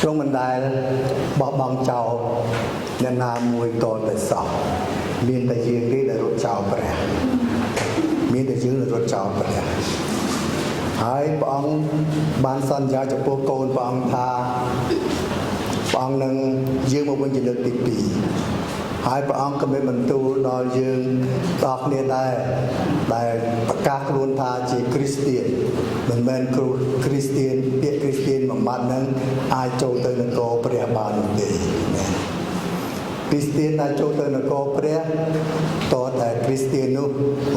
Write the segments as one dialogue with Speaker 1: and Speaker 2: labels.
Speaker 1: trong mình đây bỏ bằng chào nên là mùi tồn tại sao miền tây dương đi là rốt chào bè miền tây dương là rốt chào bè hai bóng ban sân ra cho cô côn bóng tha bóng nâng dương một bên chỉ được tỉ bì hai bóng cầm bên mình tu đòi dương đọc nên đây các luôn tha chỉ Christian mình men Christian biết Christian mà bạn nâng ai châu tới nâng cô bè bàn đi Christian ai châu tới nâng cô bèตัวแต่คริสเตียนนู้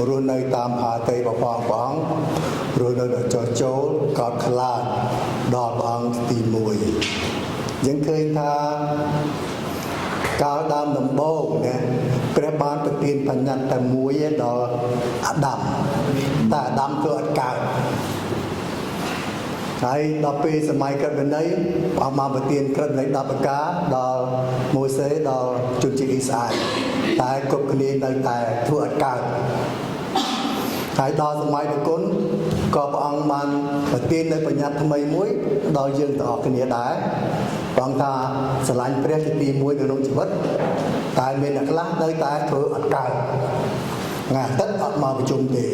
Speaker 1: รุ่นในตามหาเตยบพองบองรุ่นในโจโจกอดคลาดดอกบองตีมวยยังเคยท่ากาวดำน้ำโบกเนี่ยพระบาลปฏิญปัญญาแต่มวยดอกดำแต่ดำตัวกาวใช้ดอกปีสมัยกันเป็นไหนเอามาปฏิญกันในดอกปากกาดอกโมเสสดอกจุนจิอิสานแต่กบคณีในแต่ทั่วกาศใช้ดอกสมัยตะกุนก็พระองค์มันปฏิญในปัญญาทำไมมุ้ยดอกยืนต่อคณีได้บางท่าสลายเปรี้ยจะตีมุ้ยในลงชีวิตแต่เมื่อนักล่าในแต่ทั่วกาศงานตัดออกมาประชุมดี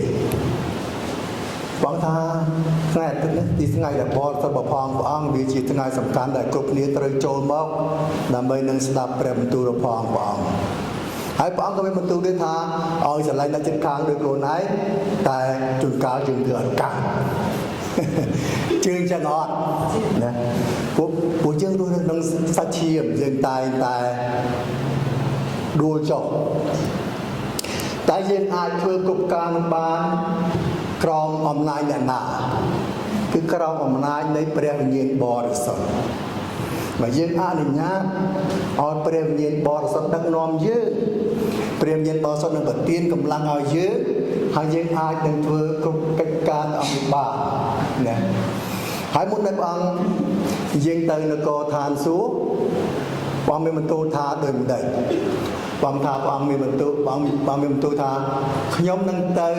Speaker 1: บางท่าง่ายขึ้นนะที่ง่ายแต่บอลสบพองพองวิจิตง่ายสำคัญแต่กลุ่มนี้ตรึงโจมมากดำไปนั่งสดับเปรมตูรพองพองให้พองก็เป็นประตูด้วยท่าเอาสลายในจิตกลางโดยโกนไหนแต่จุดกลางจึงเกิดกลางจึงจะงอดนะผู้เชื่อด้วยนั่งสัจเทียมยังตายดูจบแต่ยังอาจช่วยกลุ่มการบ้านกรองอำนาจเนี่ยหนาคือกรองอำนาจในเปรียบเยียนบริสุทธิ์มายื่นอาหนิญาเอาเปรียบเยียนบริสุทธิ์ดังนอมยืดเปรียบเยียนบริสุทธิ์ในบทเตียนกำลังเอายืดให้ยื่นอาดังเถื่อกรุบการอมิบาเนี่ยให้มุนในบังยิงเตยนกอทานสู้วางมีมันตูทาโดยมันได้บางท่าบางมีบรรทุกบางมีบรรทุกท่าขยมนั่งเตย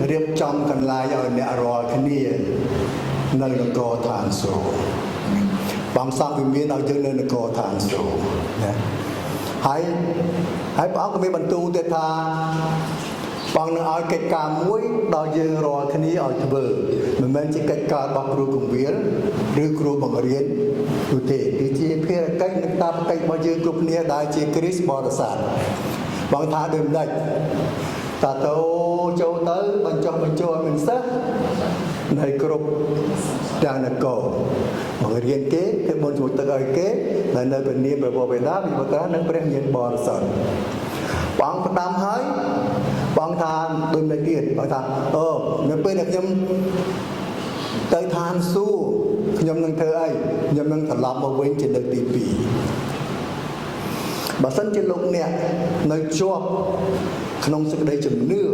Speaker 1: เรียบจำกันลายเอาเนี่ยรอขึ้นนี่ในนกอทานโซบางสังวิมีเอาเยอะในนกอทานโซนะให้บางก็มีบรรทุกแต่ท่าบางเอาเกิดการมุ้ยดาวยืนรอขึ้นนี่เอาจะเบื่อมันเป็นจะเกิดการบังครูกุมเวียนหรือครูบังเรียนดูเตะดูจีเพื่อใกล้นักตาใกล้มายืนกลุ่มนี้ได้จีคริสบอร์สันบางท่าเดิมได้ตาโตโจเตอร์บรรจงบรรจงมันซะในกลุ่มจางนักโกบังเรียนเก๋คือบนสุดตะไคร้เก๋ในเป็นนี้แบบว่าเวลามีประการนั้นเป็นเรียนบอร์สันบางประดามหายบางทานโดยในเกียรติบางทานเงินเป็นยำเตยทานสู้ยำนังเธอไอ้ยำนังถลำมาเว้นจะเดินตีปีบาสันจะลงเนี่ยในจวบขนมสักได้จำเนื้อ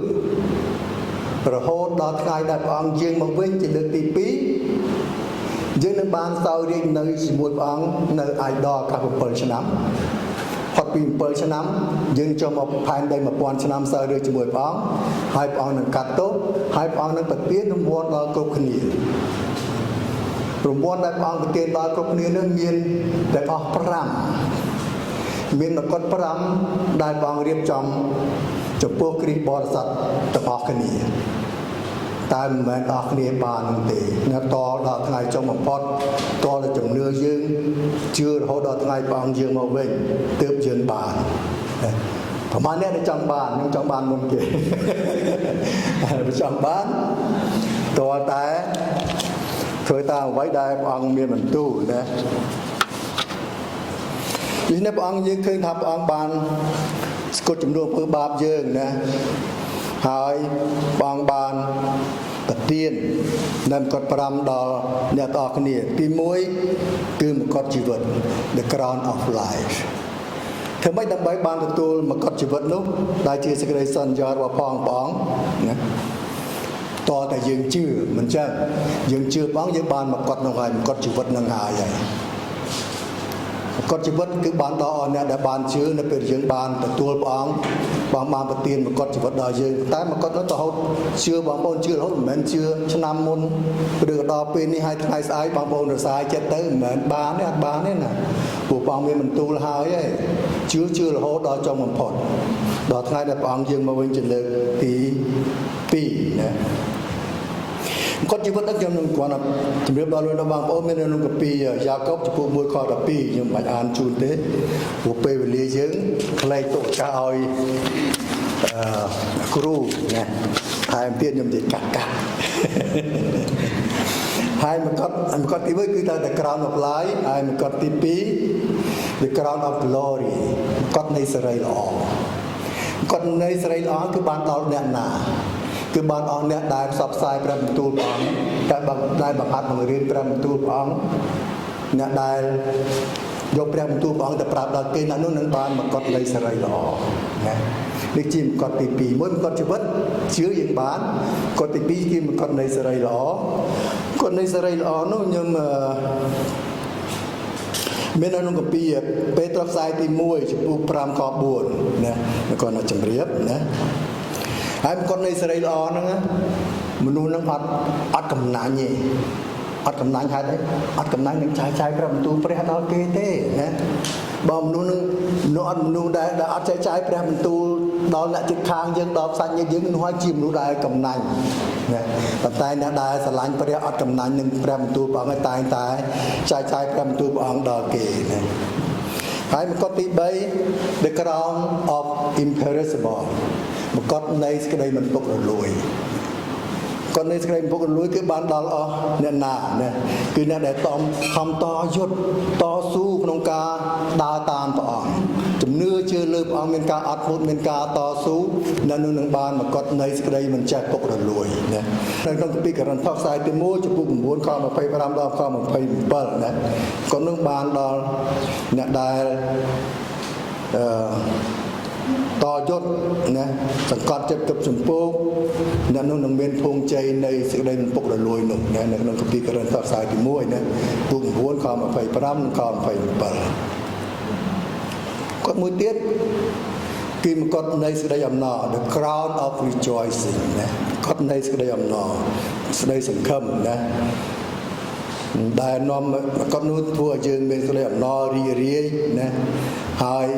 Speaker 1: ประโหดดอดไงได้ปองยืงมาเว้นจะเดินตีปียืงในบ้านเสาเรียนในสมุดปองในไอดอลกับเปิดชนะพอปีเปิดชนะยืงจมมาภายในมาปอนชนะเสาเรียนจมูกปองให้ปองหนึ่งกัดโต๊ะให้ปองหนึ่งปะเตี้ยนุ่มวัวดอกขณีกลุ่มวัวได้ปองปะเตี้ยดอกขณีเรื่องเมียนได้ปองพรำเมียนนักกฎพรำได้ปองเรียบจอมจะพวกคริสบริษัทตะปอกขณีแต่เหมือนออกเรียบานตีนักต่อดอกไงจงมาพอดต่อเลยจงเนื้อยืงเชื่อเขาดอกไงปองยืงมาเว้นเติบยืงบานประมาณนี้ในจังบานยังจังบานมุมเก๋ไปจังบานตัวแต่เคยตาไว้ได้ปองเมียมันตู้นะยินดีปองยืงเคยทำปองบานกดจำนวนเพื่อบาปยืงนะหายบางบานตะเตียนนั่นกดปรำดอเนี่ยต่อกันนี่ปีมวยคือมันกดชีวิต the crown of life เธอไม่ดำใบบานตัวมากดชีวิตนู้ได้เชื่อสักได้สัญญาว่าพองปองนะต่อแต่ยังชื่อมันใช่ยังชื่อปองยังบานมากดน้องหายมันกดชีวิตน้องหายใหญ่พ គាត់ជីវិតគឺបានដល់អ្នកដែលបានជឿនៅពេលយើងបានទទួលព្រះអង្គបានប្រទានមកគាត់ជីវិតដល់យើងតែមកគាត់នោះទៅរហូតជឿបងប្អូនជឿរហូតមិនមែនជឿឆ្នាំមុនឬក៏ដល់ពេលនេះហើយថ្ងៃស្អែកបងប្អូនរសាយចិត្តទៅមិនមែនបានទេអត់បានទេណាពួកព្រះអង្គមានបន្ទូលហើយឯងជឿរហូតដល់ចុងបំផុតដល់ថ្ងៃដែលព្រះអង្គយើងមកវិញជាលើកទី2ណាគាត់ជីវិតដឹកខ្ញុំនឹងគាត់ជំរាបដល់លោកបងប្អូនមាននៅក្នុងកាពីយ៉ាកុបចំពោះ1ខ12ខ្ញុំមិនបាច់អានជូនទេព្រោះពេលវេលាយើងផ្លែកទុកចាស់ឲ្យគ្រូណាហើយទៀតខ្ញុំនិយាយកាត់ហើយមកគាត់ទី1គឺទៅតែ crown of life ហើយមកគាត់ទី2 the crown of glory គាត់នៃសេរីល្អគាត់នៃសេរីល្អគឺបានដល់អ្នកណាគឺបានអស់អ្នកដែលផ្សព្វផ្សាយព្រះបន្ទូលព្រះអង្គតែដែលបង្ហាត់បង្រៀនព្រះបន្ទូលព្រះអង្គអ្នកដែលយកព្រះបន្ទូលព្រះអង្គទៅប្រាប់ដល់គេអ្នកនោះនឹងបានមកគាត់នៃសេរីល្អណានេះជាមកគាត់ទី2មួយមកគាត់ជីវិតជឿយើងបានគាត់ទី2គឺមកគាត់នៃសេរីល្អគាត់នៃសេរីល្អនោះខ្ញុំមាននៅក្នុងកាពីពេត្រុសផ្សាយទី1ចំពោះ5ខ4ណាគាត់នៅជំរាបណាហើយគាត់នៃសេរីល្អហ្នឹងមនុស្សហ្នឹងអត់កំណាញ់ទេអត់កំណាញ់ហេតុអីអត់កំណាញ់នឹងចាយព្រះបន្ទូលព្រះដល់គេទេណាបើមនុស្សនឹងមនុស្សដែលអត់ចាយព្រះបន្ទូលដល់អ្នកជិតខាងយើងដល់ផ្សាច់ញាតិយើងនោះហើយជាមនុស្សដែលកំណាញ់ណាប៉ុន្តែអ្នកដែលស្រឡាញ់ព្រះអត់កំណាញ់នឹងព្រះបន្ទូលព្រះអង្គតែងតែចាយព្រះបន្ទូលព្រះអង្គដល់គេណាហើយមកគាត់ទី3 the crown of imperishable មកគាត់នៃសេចក្តីមិនពុករលួយគាត់នៃសេចក្តីមិនពុករលួយគឺបានដល់អស់អ្នកណាណាគឺអ្នកដែលខំតយុទ្ធតស៊ូក្នុងការដើរតាមព្រះអង្គជំនឿជឿលើព្រះអង្គមានការអត់ធ្មត់មានការតស៊ូនៅនឹងបានមកគាត់នៃសេចក្តីមិនចេះពុករលួយណានៅក្នុងកាពីករិនថូសខ្សែទី1ចំពោះ9ខ25ដល់ខ27ណាគាត់នឹងបានដល់អ្នកដែលតយុទ្ធណាសង្កត់ចិត្តគប់ចម្ពោះអ្នកនោះនឹងមានភងជ័យនៃសេចក្តីមិនពុករលួយនោះណានៅក្នុងកាពីករិនថូសខ្សែទី1ណាពុះ9ខ25និងខ27គាត់មួយទៀតគឺមកគាត់នៃសេចក្តីអំណរ the crown of rejoicing ណាគាត់នៃសេចក្តីអំណរសេចក្តីសង្ឃឹមណាដែលនាំគាត់នោះធ្វើឲ្យយើងមានសេចក្តីអំណររីករាយណាហើយ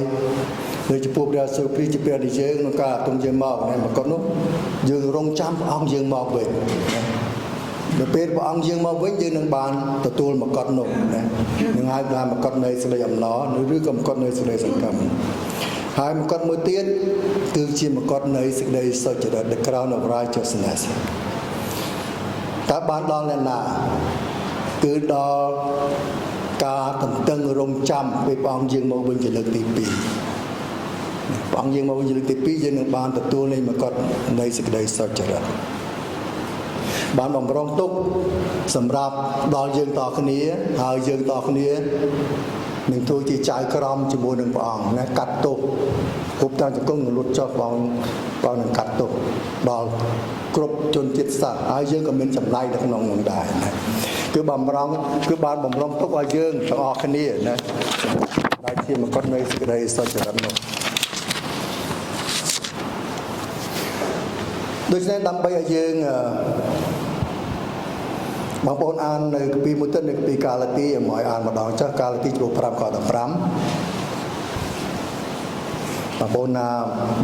Speaker 1: ដោយចំពោះព្រះយេស៊ូវគ្រីស្ទជាព្រះនៃយើងក្នុងការទុំយើងមកណាមកគាត់នោះយើងរងចាំព្រះអង្គយើងមកវិញណាដល់ពេលព្រះអង្គយើងមកវិញយើងនឹងបានទទួលមកគាត់នោះណានឹងហៅថាមកគាត់នៃសេចក្តីអំណរឬក៏មកគាត់នៃសេចក្តីសង្ឃឹមហើយមកគាត់មួយទៀតគឺជាមកគាត់នៃសេចក្តីសុចរិត the crown of righteousness តើបានដល់អ្នកណាគឺដល់ការតន្ទឹងរង់ចាំពេលព្រះអង្គយើងមកវិញជាលើកទី2ព្រះអង្គយើងមកវិញជាលើកទី2យើងនឹងបានទទួលនៃមកគាត់នៃសេចក្តីសុចរិតបានបំរុងទុកសម្រាប់ដល់យើងតគ្នាហើយយើងតគ្នានឹងធ្វើជាចៅក្រមជាមួយនឹងព្រះអង្គណាកាត់ទោសគ្រប់តាមចង្គង់នឹងលុតចុះព្រះនឹងកាត់ទោសដល់គ្រប់ជនជាតិសាសន៍ហើយយើងក៏មានចម្លែកនៅក្នុងនោះដែរណាគឺបំរុងគឺបានបំរុងទុកឲ្យយើងទាំងអស់គ្នាណាដែលជាមកគាត់នៃសេចក្តីសុចរិតនោះដូច្នេះដើម្បីឲ្យយើងបងប្អូនអាននៅកាពីមួយទៀតនៅកាពីកាឡាទីឲ្យអានម្ដងចុះកាឡាទីចំពោះ5ខ15បងប្អូនណា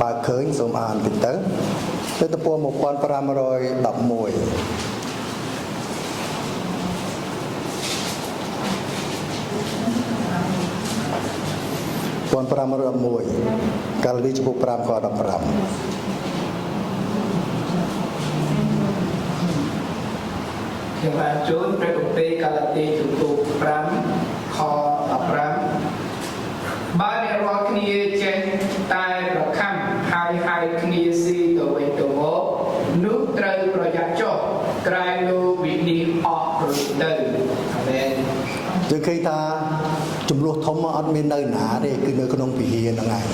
Speaker 1: បើឃើញសូមអានតិចទៅទំព័រ1511 កាឡាទីចំពោះ5ខ15
Speaker 2: ខ្ញុំបានជូនព្រះគម្ពីរកាឡាទីចំពោះ5ខ15បើអ្នករាល់គ្នាចេះតែប្រខំហើយគ្នាស៊ីទៅវិញទៅមកនោះត្រូវប្រយ័ត្នចុះក្រែងលោកវិនិច្ឆ័យអស់រួចទៅអាមែន
Speaker 1: យើងឃើញថាចំនួនធំអត់មាននៅណាទេគឺនៅក្នុងវិហារហ្នឹងឯង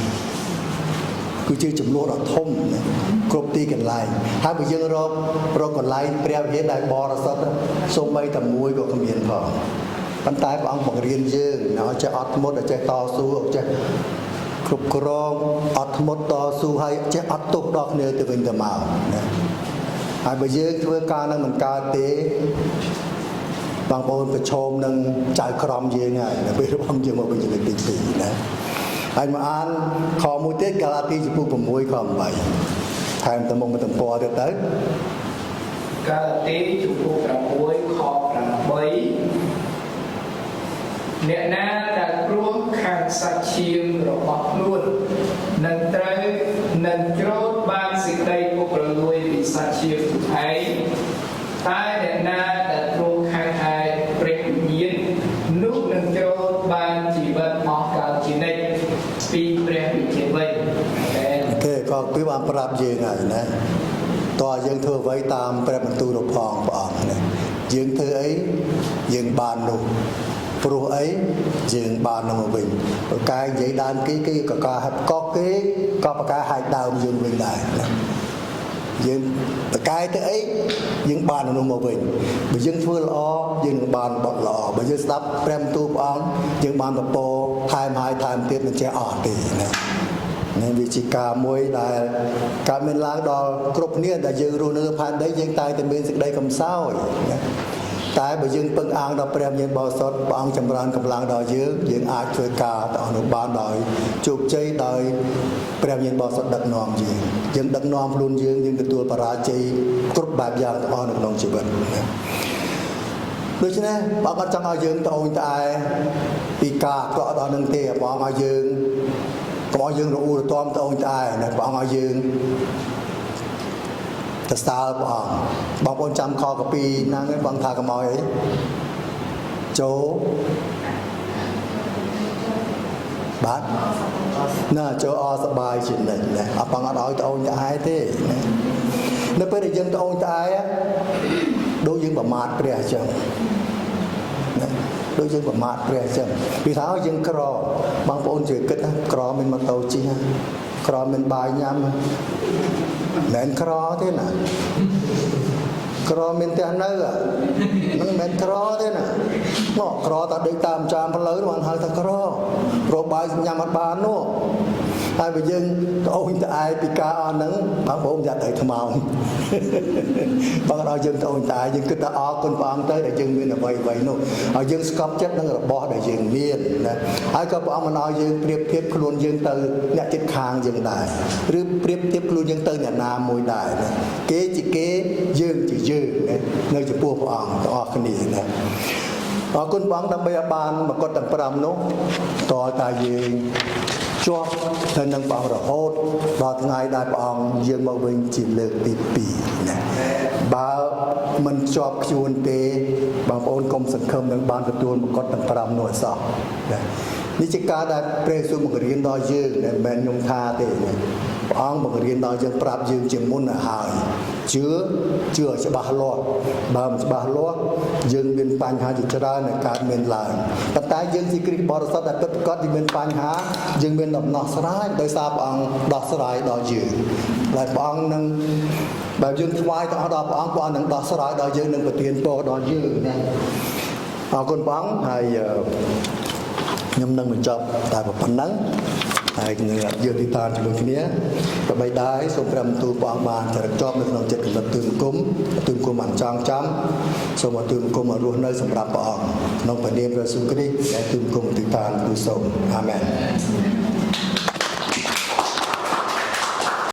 Speaker 1: គឺជាចំនួនដ៏ធំគ្រប់ទីកន្លែងហើយបើយើងរកកន្លែងព្រះវិហារដែលបរិសុទ្ធសូម្បីតែមួយក៏គ្មានផង ប៉ុន្តែព្រះអង្គបង្រៀនយើងឲ្យចេះអត់ធ្មត់ឲ្យចេះតស៊ូឲ្យចេះគ្រប់គ្រងអត់ធ្មត់តស៊ូហើយចេះអត់ទោសដល់គ្នាទៅវិញទៅមកណាហើយបើយើងធ្វើការនឹងមិនកើតទេបងប្អូនប្រឈមនឹងចៅក្រមយើងហើយនៅពេលរបស់យើងមកវិញលើកទី2ណាហើយមកអានខមួយទៀតកាឡាទីចំពោះ6ខ8ថែមទៅមុខមួយទំព័រទៀតទៅ
Speaker 2: កាឡាទីចំពោះ6ខ8អ្នកណាដែលព្រោះខាងសាច់ឈាមរបស់ខ្លួននឹងត្រូវនឹងច្រូតបានសេចក្តីពុករលួយពីសាច់ឈាមខ្លួនឯងតែអ្នកណាដែលព្រោះខាងឯព្រះវិញ្ញាណនោះនឹងច្រូតបានជីវិតអស់កលជានិច្ចពីព្រះវិញ្ញាណវិញ
Speaker 1: គេក៏គឺបានប្រាប់យើងហើយណាតើយើងធ្វើអ្វីតាមព្រះបន្ទូលរបស់ព្រះអង្គណាយើងធ្វើអីយើងបាននោះព្រោះអីយើងបាននឹងវិញប្រកែកនិយាយដើមគេក៏ការហាត់កកគេក៏ប្រកែកហាច់ដើមយើងវិញដែរយើងប្រកែកទៅអីយើងបាននឹងមកវិញបើយើងធ្វើល្អយើងនឹងបានបត់ល្អបើយើងស្ដាប់ព្រះបន្ទូលព្រះអង្គយើងបានពពកថែមហើយថែមទៀតមិនចេះអស់ទេណានេះវាជាការមួយដែលកើតមានឡើងដល់គ្រប់គ្នាដែលយើងរស់នៅផែនដីយើងតែតែមានសេចក្តីកំសោយណាតែបើយើងពឹងអាងដល់ព្រះវិញ្ញាណបរិសុទ្ធព្រះអង្គចម្រើនកម្លាំងដល់យើងអាចធ្វើការទាំងអស់នោះបានដោយជោគជ័យដោយព្រះវិញ្ញាណបរិសុទ្ធដឹកនាំយើងដឹកនាំខ្លួនយើងទទួលបរាជ័យគ្រប់បែបយ៉ាងទាំងអស់នៅក្នុងជីវិតណាដូច្នេះព្រះអង្គចង់ឲ្យយើងត្អូញត្អែពីការកក់ដល់នឹងទេព្រះអង្គឲ្យយើងកុំឲ្យយើងរអ៊ូរទាំត្អូញត្អែណាព្រះអង្គឲ្យយើងទៅស្ដារព្រះអង្គបងប្អូនចាំខកពីហ្នឹងឯងបងថាកុំឲ្យអីចូលបាទណាចូលអសប្បាយជានិច្ចណាអត់បងអត់ឲ្យត្អូញត្អែទេណានៅពេលដែលយើងត្អូញត្អែដូចយើងប្រមាថព្រះអញ្ចឹងណាដូចយើងប្រមាថព្រះអញ្ចឹងពីថាយើងក្របងប្អូនជួយគិតណាក្រមានម៉ូតូជិះក្រមានបាយញ៉ាំមិនក្រទេណាក្រមានផ្ទះនៅហ្នឹងមិនក្រទេណាមកក្រតដេកតាមចាមផ្លូវបានហៅថាក្រព្រោះបាយញ៉ាំអត់បាននោះហើយបើយើងត្អូញត្អែពីការអស់ហ្នឹងបងប្អូនយ៉ាត់ឲ្យថ្មោងបងឲ្យយើងត្អូញត្អែយើងគិតថាអរគុណព្រះអង្គទៅដែលយើងមានអ្វីនោះឲ្យយើងស្កប់ចិត្តនឹងរបស់ដែលយើងមានណាហើយក៏ព្រះអង្គមិនឲ្យយើងប្រៀបធៀបខ្លួនយើងទៅអ្នកជិតខាងយើងដែរឬប្រៀបធៀបខ្លួនយើងទៅអ្នកណាមួយដែរណាគេជាគេយើងជាយើងណានៅចំពោះព្រះអង្គទាំងអស់គ្នាណាអរគុណព្រះអង្គដើម្បីឲ្យបានមកុដទាំង5នោះតើតាយើងជាប់ទៅនឹងព្រះអង្គរហូតដល់ថ្ងៃដែលព្រះអង្គយាងមកវិញជាលើកទី2ណាបើមិនជាប់ជួនទេបងប្អូនកុំសង្ឃឹមនឹងបានទទួលមកុដទាំង5នោះសោះណានេះជាការដែលព្រះយេស៊ូវបង្រៀនដល់យើងមិនមែនខ្ញុំថាទេណាព្រះអង្គបង្រៀនដល់យើងប្រាប់យើងជាមុនទៅហើយជឿឲ្យច្បាស់លាស់បើមិនច្បាស់លាស់យើងមានបញ្ហាជាច្រើនដែលកើតមានឡើងប៉ុន្តែយើងជាគ្រីស្ទបរិសុទ្ធដែលពិតប្រាកដយើងមានបញ្ហាយើងមានដំណោះស្រាយដោយសារព្រះអង្គដោះស្រាយដល់យើងហើយព្រះអង្គនឹងបើយើងថ្វាយទៅអស់ដល់ព្រះអង្គនឹងដោះស្រាយដល់យើងនឹងប្រទានពរដល់យើងណាអរគុណព្រះអង្គហើយខ្ញុំនឹងបញ្ចប់តែប៉ុណ្ណឹងហើយនឹងយើងទីតានជាមួយគ្នាក៏បីដែរសូមព្រះបន្ទូលព្រះអង្គបានចរិតជាប់នៅក្នុងចិត្តគំនិតទូលគុំបានចងចាំសូមទូលគុំឲ្យរស់នៅសម្រាប់ព្រះអង្គក្នុងព្រះនាមព្រះយេស៊ូវគ្រីស្ទដែលទូលគុំទីតានទូលសូមអាមែន